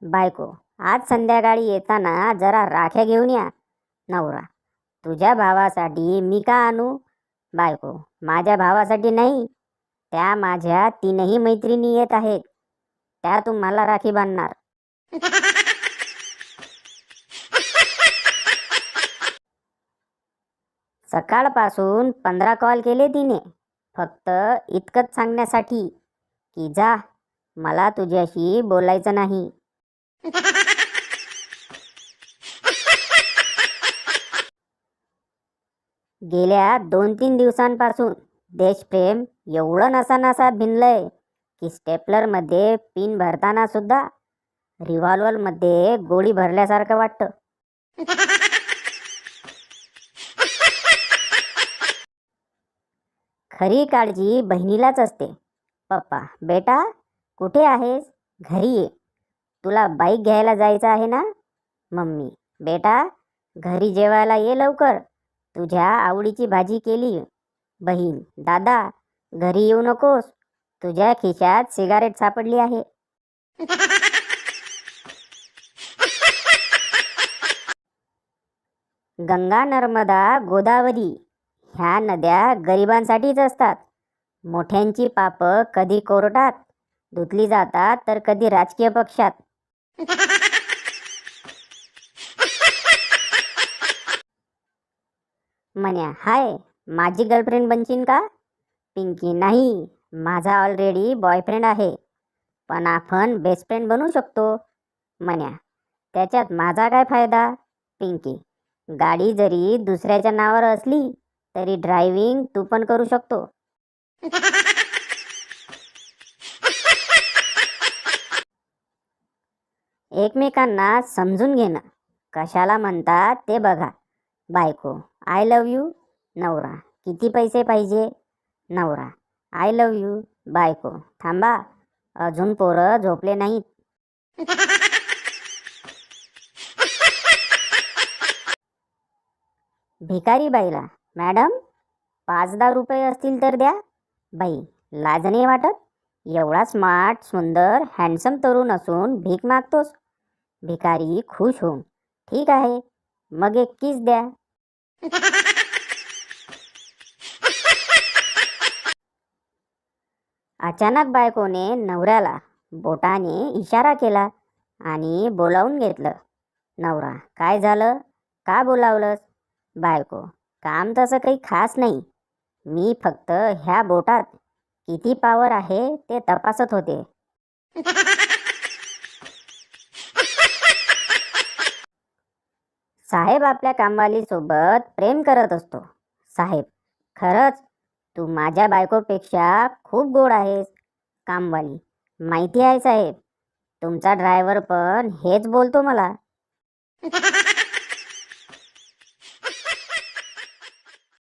बायको, आज संध्याकाळी येताना जरा राख्या घेऊन या. नवरा, तुझ्या भावासाठी मी का आणू? बायको, माझ्या भावासाठी नाही, त्या माझ्या तीनही मैत्रिणी येत आहेत, त्या तुम्हाला राखी बांधणार. सकाळपासून 15 कॉल केले तिने, फक्त इतकंच सांगण्यासाठी की जा, मला तुझ्याशी बोलायचं नाही. गेल्या 2-3 दिवसांपासून देशप्रेम एवढं नसानसात भिनलंय की स्टेपलरमध्ये पिन भरताना सुद्धा रिव्हॉल्वरमध्ये गोळी भरल्यासारखं वाटतं. खरी काळजी बहिणीलाच असते. पप्पा, बेटा कुठे आहेस? घरी ये, तुला बाईक घ्यायला जायचं आहे ना? मम्मी, बेटा घरी जेवायला ये लवकर, तुझ्या आवडीची भाजी केली. बहीण, दादा घरी येऊ नकोस, तुझ्या खिशात सिगारेट सापडली आहे. गंगा, नर्मदा, गोदावरी ह्या नद्या गरिबांसाठीच असतात. मोठ्यांची पाप कधी कोर्टात धुतली जातात तर कधी राजकीय पक्षात. म्हण्या, हाय माझी गर्लफ्रेंड बनशील का? पिंकी, नाही, माझा ऑलरेडी बॉयफ्रेंड आहे, पण आपण बेस्ट फ्रेंड बनू शकतो. म्हण्या, त्याच्यात माझा काय फायदा? पिंकी, गाडी जरी दुसऱ्याच्या नावावर असली तरी ड्रायव्हिंग तू पण करू शकतो. एकमेकांना समजून घेणं कशाला म्हणतात ते बघा. बायको, आय लव यू. नवरा, किती पैसे पाहिजे? नवरा, आय लव यू. बायको, थांबा, अजून पोरं झोपले नाहीत. भिकारी बाईला, मॅडम 5-10 रुपये असतील तर द्या. बाई, लाज नाही वाटत? एवढा स्मार्ट, सुंदर, हँडसम तरुण असून भीक मागतोस? भिकारी खुश होऊन, ठीक आहे, मग 1 किस द्या. अचानक बायकोने नवऱ्याला बोटाने इशारा केला आणि बोलावून घेतलं. नवरा, काय झालं, का बोलावलंस? बायको, काम तसं काही खास नाही, मी फक्त ह्या बोटात किती पावर आहे ते तपासत होते. साहेब आपल्या कामवालीसोबत प्रेम करत असतो. साहेब, खरंच तू माझ्या बायकोपेक्षा खूप गोड आहेस. कामवाली, माहिती आहे साहेब, तुमचा ड्रायव्हर पण हेच बोलतो मला.